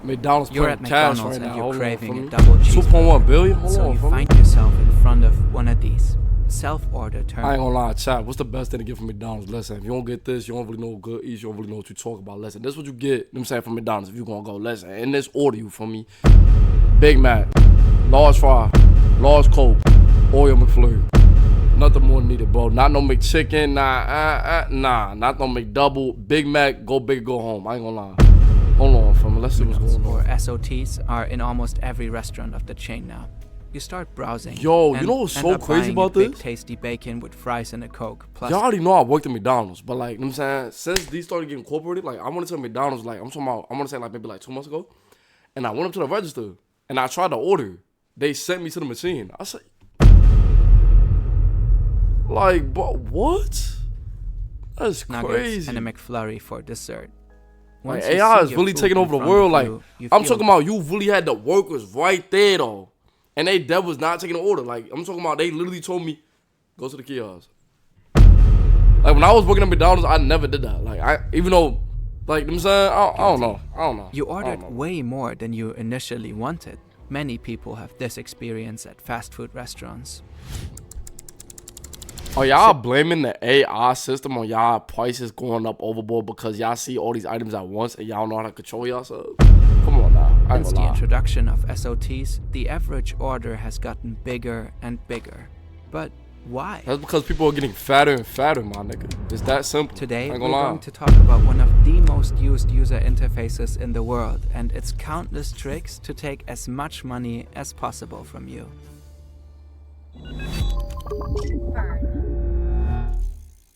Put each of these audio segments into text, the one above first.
McDonald's You're at printing cash McDonald's right and now. you're Hold on craving for a me. double cheeseburger. 2.1 billion? Hold So on you for me. find yourself in front of one of these self-order I ain't terminals. gonna lie, chat. What's the best thing to get from McDonald's? Listen, if you don't get this, you don't really know what good eats, you don't really know what you talk about. Listen, this is what you get, you know what I'm saying, from McDonald's if you gonna go. Listen, in this order, you for me. Big Mac, large fry, large Coke, Oreo McFlurry. Nothing more needed, bro. Not no McChicken, nah. Not no McDouble. Big Mac, go big, go home. I ain't gonna lie. Hold on for me. Let's see what's going Or on. SOTs are in almost every restaurant of the chain now. You start browsing. Yo, you and know what's end so up crazy buying a about big this? tasty bacon with fries and a Coke. Plus, Y'all already know I worked at McDonald's, but like, you know what I'm saying, since these started getting incorporated, like, I went to McDonald's, like, I'm talking about, I want to say like maybe like 2 months ago, and I went up to the register, and I tried to order. They sent me to the machine. I said, like, but what? That's nuggets crazy. and a McFlurry for dessert. Like, Once you AI see is your really food taking in over the front world. of Like, you I'm feel talking about you really had the workers right there, though. And that was not taking the order. Like, I'm talking about they literally told me, go to the kiosk. Like, when I was working at McDonald's, I never did that. Like, even though, like, you know what I'm saying, I don't know. You I don't ordered know. way more than you initially wanted. Many people have this experience at fast food restaurants. Are y'all blaming the AI system on y'all prices going up overboard because y'all see all these items at once and y'all don't know how to control yourselves? Come on now. I ain't Since gonna the lie. introduction of SOTs, the average order has gotten bigger and bigger. But why? That's because people are getting fatter and fatter, my nigga. It's that simple. Today, I ain't we're gonna lie. going to talk about one of the most used user interfaces in the world and its countless tricks to take as much money as possible from you.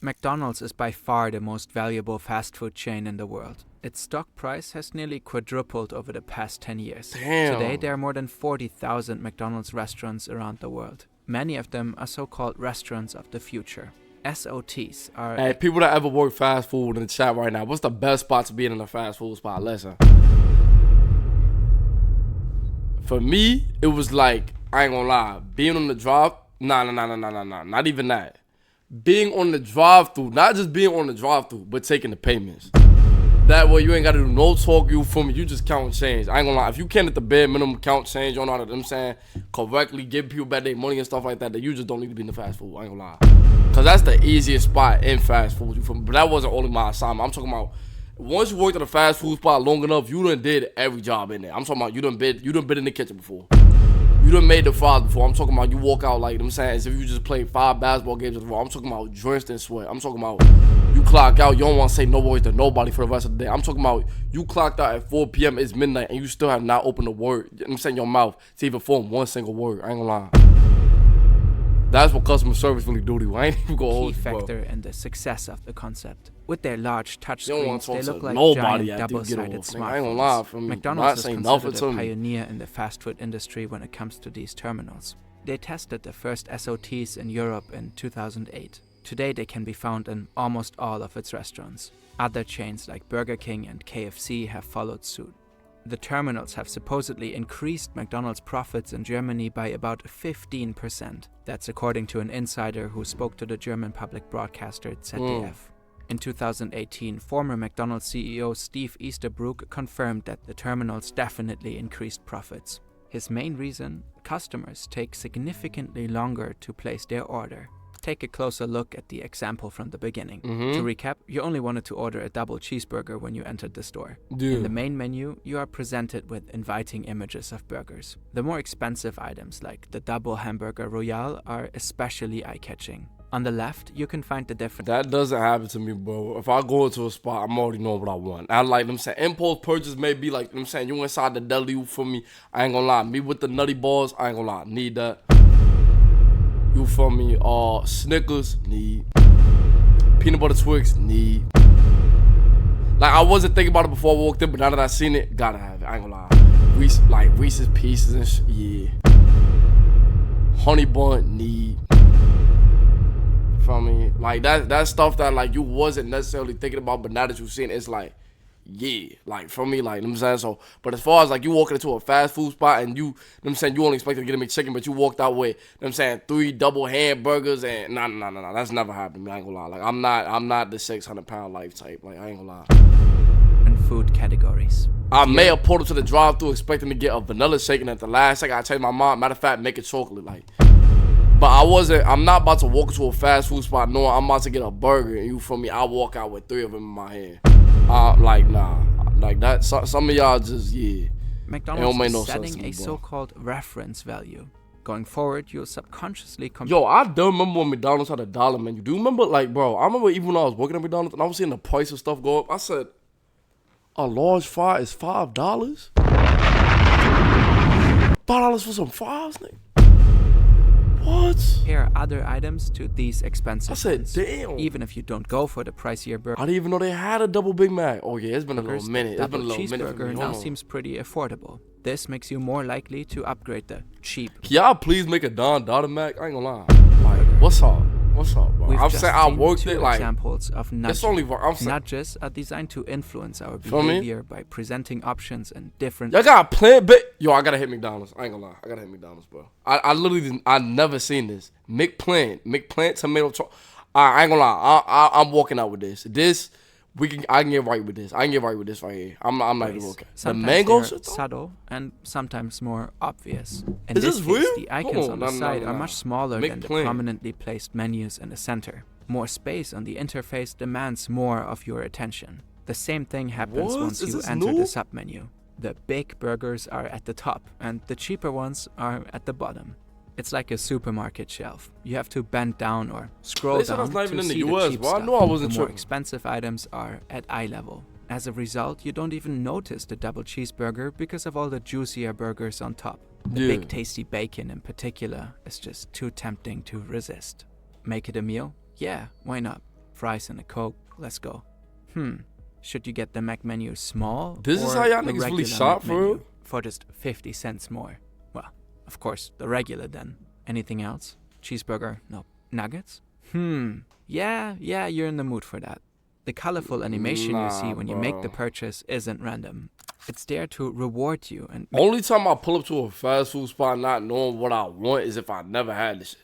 McDonald's is by far the most valuable fast food chain in the world. Its stock price has nearly quadrupled over the past 10 years. Damn. Today, there are more than 40,000 McDonald's restaurants around the world. Many of them are so-called restaurants of the future. SOTs are... Hey, people that ever work fast food in the chat right now, what's the best spot to be in a fast food spot? Listen. For me, it was like, I ain't gonna lie, being on the drive, nah, not even that. Being on the drive-thru, not just being on the drive-thru, but taking the payments. That way you ain't gotta do no talk, you feel me, you just count change. I ain't gonna lie, if you can't at the bare minimum count change, you don't know how to, I'm saying, correctly give people back their money and stuff like that, then you just don't need to be in the fast food, I ain't gonna lie. Cause that's the easiest spot in fast food, you feel me? But that wasn't only my assignment, I'm talking about, once you worked at a fast food spot long enough, you done did every job in there. I'm talking about you done been in the kitchen before. You done made the fries before. I'm talking about you walk out like, I'm saying, as if you just played 5 basketball games before. I'm talking about drenched in sweat. I'm talking about you clock out, you don't want to say no words to nobody for the rest of the day. I'm talking about you clocked out at 4 p.m., it's midnight, and you still have not opened a word. I'm saying your mouth to even form one single word. I ain't gonna lie. That's what customer service really do to you. I ain't even gonna key hold you, bro. factor in the success of the concept. With their large touch You don't wanna screens, they talk look to like nobody giant after you get double-sided off, nigga. I ain't gonna lie, smartphones. for me. Not McDonald's is saying nothing considered to a me. pioneer in the fast food industry when it comes to these terminals. They tested the first SOTs in Europe in 2008. Today they can be found in almost all of its restaurants. Other chains like Burger King and KFC have followed suit. The terminals have supposedly increased McDonald's profits in Germany by about 15%. That's according to an insider who spoke to the German public broadcaster ZDF. In 2018, former McDonald's CEO Steve Easterbrook confirmed that the terminals definitely increased profits. His main reason? Customers take significantly longer to place their order. Take a closer look at the example from the beginning. To recap, you only wanted to order a double cheeseburger when you entered the store. In the main menu, you are presented with inviting images of burgers. The more expensive items, like the double hamburger royale, are especially eye-catching. On the left, you can find the different... That doesn't happen to me, bro. If I go into a spot, I'm already knowing what I want. I like them saying impulse purchase may be like them saying you inside the deli, you feel me? I ain't gonna lie. Me with the nutty balls, I ain't gonna lie. Need that. You feel me? Snickers, need. Peanut butter Twix, need. Like I wasn't thinking about it before I walked in, but now that I seen it, gotta have it. I ain't gonna lie. Reese's Pieces and shit, yeah. Honey bun, need. Feel me? Like that stuff that like you wasn't necessarily thinking about, but now that you've seen it, it's like, yeah, like for me, like, you know what I'm saying? So, but as far as like you walking into a fast food spot and you know what I'm saying, you only expected to get a McChicken, but you walked out with, you know what I'm saying, 3 double hamburgers and nah, that's never happened to me. I ain't gonna lie. Like I'm not the 600-pound life type. Like I ain't gonna lie. And food categories. I may have pulled up to the drive-thru expecting to get a vanilla shake, and at the last second I changed my mind. Matter of fact, make it chocolate. Like, but I'm not about to walk into a fast food spot knowing I'm about to get a burger, and you feel me? I walk out with 3 of them in my hand. Like, nah. Like that. Some of y'all just, yeah. McDonald's is setting a so-called reference value. Going forward, you'll subconsciously Yo, I don't remember when McDonald's had a $1 menu. Do you remember, like, bro? I remember even when I was working at McDonald's and I was seeing the price of stuff go up. I said, a large fry is $5? $5 for some fries, nigga? What? Compare other items to these expensive I said, ones. damn. Even if you don't go for the pricier burger. I didn't even know they had a double Big Mac. Oh yeah, it's been a little minute. It's been Double a little minute for cheeseburger me. now seems pretty affordable. This makes you more likely to upgrade the cheap. Can y'all please make a Dada Mac? I ain't gonna lie. Like, what's up? What's up, bro? We've I'm just saying I seen worked 2 it like. examples of nudges. It's only. I'm saying. Nudges are designed to influence our Feel me? behavior by presenting options and different. Y'all got plant bit. Yo, I gotta hit McDonald's. I ain't gonna lie. I gotta hit McDonald's, bro. I literally didn't. I never seen this. McPlant tomato. I ain't gonna lie. I'm walking out with this. I can get right with this. I can get right with this right here. I'm not even okay. The Sometimes mango they're shit though? subtle and sometimes more obvious. In Is this this case, real? the icons Hold on the on, no, side no, are no. much smaller than the McPlant. prominently placed menus in the center. More space on the interface demands more of your attention. The same thing happens What? once Is you this enter new? the submenu. The big burgers are at the top and the cheaper ones are at the bottom. It's like a supermarket shelf. You have to bend down or scroll They said down that's not even to in the see US, the cheap bro. I stuff. knew I wasn't The more tripping. expensive items are at eye level. As a result, you don't even notice the double cheeseburger because of all the juicier burgers on top. The Yeah. big tasty bacon in particular is just too tempting to resist. Make it a meal? Yeah, why not? Fries and a Coke, let's go. Should you get the Mac menu small? This is or how y'all the niggas really regular shop, Mac for menu real? for just 50 cents more? Well, of course, the regular then. Anything else? Cheeseburger? No. Nuggets? Yeah, you're in the mood for that. The colorful animation you see when you make the bro. purchase isn't random. It's there to reward you and Only time I pull up to a fast food spot not knowing what I want is if I never had this shit.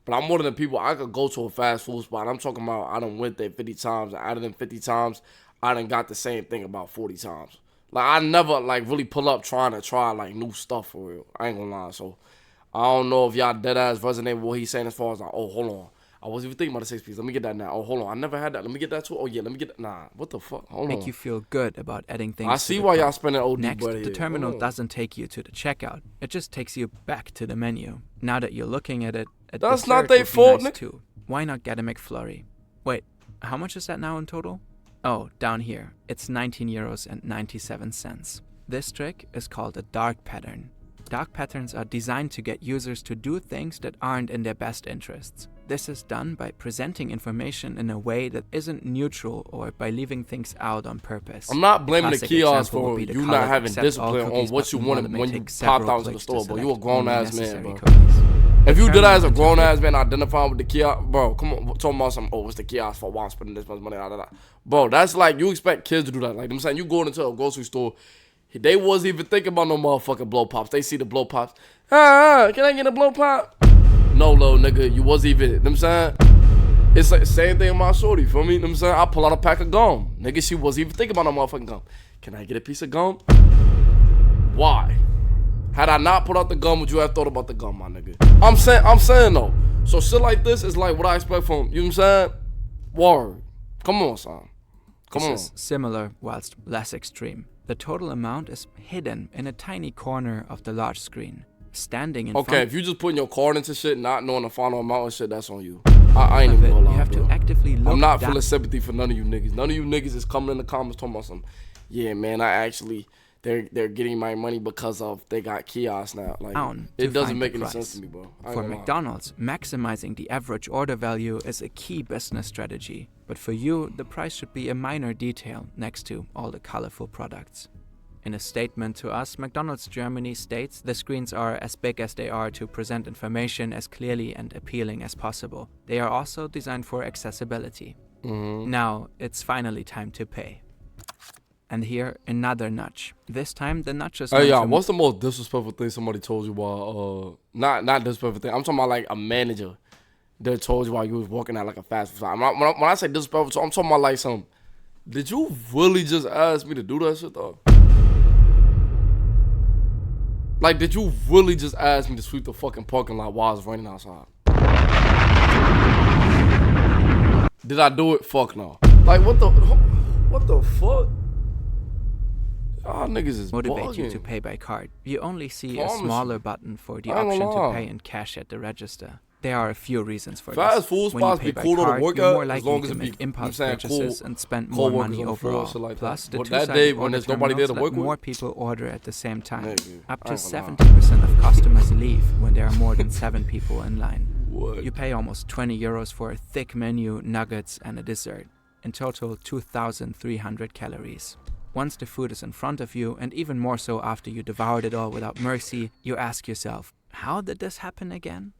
But I'm one of the people, I could go to a fast food spot. I'm talking about I done went there 50 times. And out of them 50 times, I done got the same thing about 40 times. Like, I never, like, really pull up trying to try, like, new stuff for real. I ain't gonna lie. So, I don't know if y'all deadass resonate with what he's saying as far as, like, oh, hold on. I wasn't even thinking about the 6 piece. Let me get that now. Oh, hold on. I never had that. Let me get that too. Oh, yeah, let me get that. Nah, what the fuck? Hold make on. you feel good about adding things I to see the why y'all cart. spending OD Next, bread the here. terminal Hold on. doesn't take you to the checkout. It just takes you back to the menu. Now that you're looking at it, a That's dessert not they would be fault, nice nigga. too. Why not get a McFlurry? Wait, how much is that now in total? Oh, down here. It's 19 euros and 97 cents. This trick is called a dark pattern. Dark patterns are designed to get users to do things that aren't in their best interests. This is done by presenting information in a way that isn't neutral or by leaving things out on purpose. I'm not blaming the Classic kiosk example would for be the you color not having accept all discipline on cookies what you button, wanted while it may when you take popped several out to the clicks store, to bro. You a select grown only ass man, necessary bro. cookies. If you did that as a terminal grown interface- ass man identifying with the kiosk, bro, come on, talking about some, oh, what's the kiosk for? Why I'm spending this much money? Bro, that's like, you expect kids to do that. Like, I'm saying, you going into a grocery store, they wasn't even thinking about no motherfucking blow pops. They see the blow pops. Can I get a blow pop? No, little nigga, you wasn't even, you know what I'm saying? It's like the same thing with my shorty, feel me? You know what I'm saying? I pull out a pack of gum. Nigga, she wasn't even thinking about no motherfucking gum. Can I get a piece of gum? Why? Had I not put out the gum, would you have thought about the gum, my nigga? I'm saying though. So shit like this is like what I expect from, you know what I'm saying? Word. Come on, son. Come on. This is similar whilst less extreme. The total amount is hidden in a tiny corner of the large screen. Standing in Okay, front if you just putting your card into shit, not knowing the final amount and shit, that's on you. I ain't of even it, gonna lie, you have bro. to actively look I'm not down. feeling sympathy for none of you niggas. None of you niggas is coming in the comments talking about some, yeah, man, I actually, they're getting my money because of they got kiosks now. Like, Down it to doesn't find make the any price. sense to me, bro. I ain't For gonna lie. McDonald's, maximizing the average order value is a key business strategy. But for you, the price should be a minor detail next to all the colorful products. In a statement to us, McDonald's Germany states the screens are as big as they are to present information as clearly and appealing as possible. They are also designed for accessibility. Now, it's finally time to pay. And here, another nudge. This time, the nudge is Hey, meant y'all, to what's the most disrespectful thing somebody told you while, not disrespectful thing, I'm talking about like a manager that told you while you was working at like a fast food shop. When I say disrespectful, so I'm talking about like some, Did you really just ask me to do that shit though? Like, did you really just ask me to sweep the fucking parking lot while it's raining outside? Did I do it? Fuck no. Like, what the fuck? Y'all niggas is Motivate bugging. you to pay by card. You only see a Promise smaller you. button for the I ain't option gonna to lie. pay in cash at the register. There are a few reasons for Fast this. food When you spots pay be by cool to card, work you're at, more as likely long as to it be, make impulse saying, purchases cool and spend more co-workers money on the floor, overall. shit like Plus, that. the But that two-sided day when order there's nobody there to terminals work let with? more people order at the same time. Nigga, Up I to ain't gonna lie. 70% of customers leave when there are more than 7 people in line. What? You pay almost 20 euros for a thick menu, nuggets, and a dessert. In total, 2,300 calories. Once the food is in front of you, and even more so after you devoured it all without mercy, you ask yourself, how did this happen again?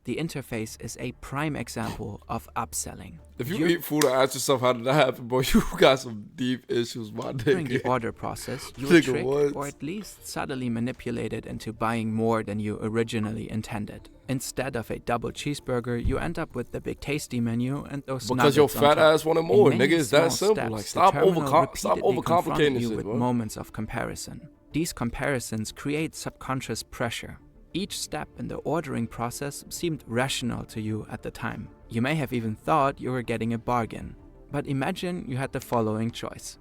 The interface is a prime example of upselling. If you eat food and ask yourself how did that happen, bro, you got some deep issues, my During the nigga. order process, you will Nigga, trick what? or at least subtly manipulated into buying more than you originally intended. Instead of a double cheeseburger, you end up with the Big Tasty menu and those Because your nuggets on fat top. ass wanted In more, many nigga. It's that small simple. steps, Like, the stop terminal repeatedly overcomplicating confronted this you shit, with bro. moments of comparison. These comparisons create subconscious pressure. Each step in the ordering process seemed rational to you at the time. You may have even thought you were getting a bargain. But imagine you had the following choice: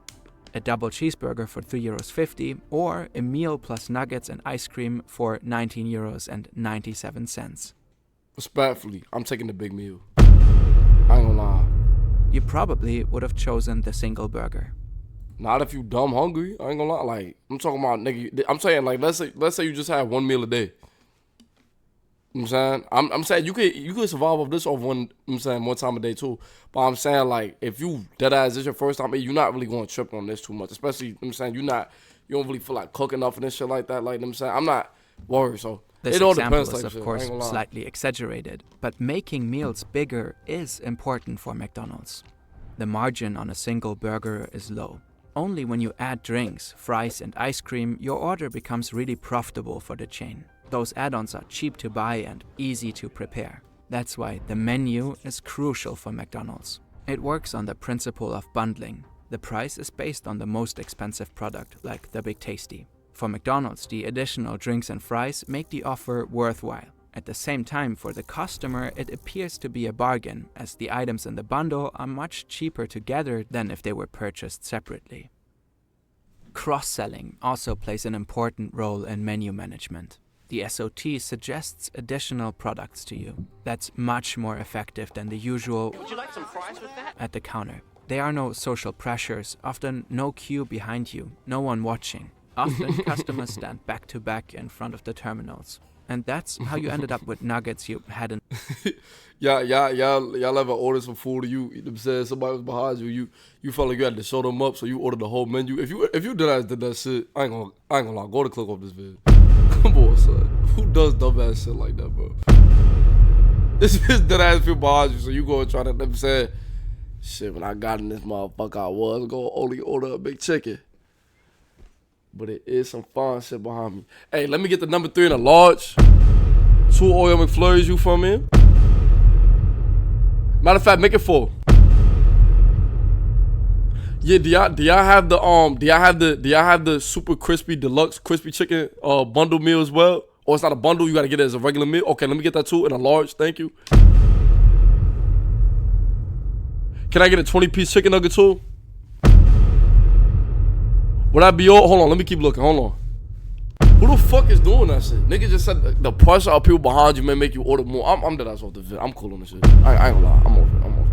a double cheeseburger for 3.50 euros or a meal plus nuggets and ice cream for 19.97 euros. Respectfully, I'm taking the big meal. I ain't gonna lie. You probably would have chosen the single burger. Not if you dumb hungry. I ain't gonna lie. Like, I'm talking about, nigga. I'm saying, like, let's say you just had one meal a day. You know what I'm saying? I'm saying you could survive off this off one time a day too. But I'm saying, like, if you dead ass this your first time, you're not really going to trip on this too much. Especially, you know what I'm saying, you don't really feel like cooking up and this shit like that. Like, you know what I'm saying, I'm not worried. So This it all example depends. is Like, of course slightly exaggerated, but making meals bigger is important for McDonald's. The margin on a single burger is low. Only when you add drinks, fries and ice cream, your order becomes really profitable for the chain. Those add-ons are cheap to buy and easy to prepare. That's why the menu is crucial for McDonald's. It works on the principle of bundling. The price is based on the most expensive product, like the Big Tasty. For McDonald's, the additional drinks and fries make the offer worthwhile. At the same time, for the customer, it appears to be a bargain, as the items in the bundle are much cheaper together than if they were purchased separately. Cross-selling also plays an important role in menu management. The SOT suggests additional products to you. That's much more effective than the usual "Would you like some fries with that?" at the counter. There are no social pressures, often no queue behind you, no one watching. Often customers stand back to back in front of the terminals. And that's how you ended up with nuggets you hadn't. y'all ever order some food and you know what I'm saying, somebody was behind you, you felt like you had to show them up, so you ordered the whole menu. If you did that shit, I ain't gonna lie, go to click off this video. Come on, son. Who does dumb ass shit like that, bro? This is dead ass people behind you, so you go and try to, let me say, shit, when I got in this motherfucker, I was gonna only order a big chicken. But it is some fun shit behind me. Hey, let me get the number 3 in a large. 2 Oil McFlurries, you from me? Matter of fact, make it 4. Yeah, do y'all have the super crispy deluxe crispy chicken bundle meal as well? Or it's not a bundle, you gotta get it as a regular meal? Okay, let me get that too in a large, thank you. Can I get a 20-piece chicken nugget too? Would I be all? Hold on, let me keep looking. Hold on. Who the fuck is doing that shit? Nigga just said the pressure of people behind you may make you order more. I'm dead ass off the vid. I'm cool on this shit. I ain't gonna lie. I'm over it.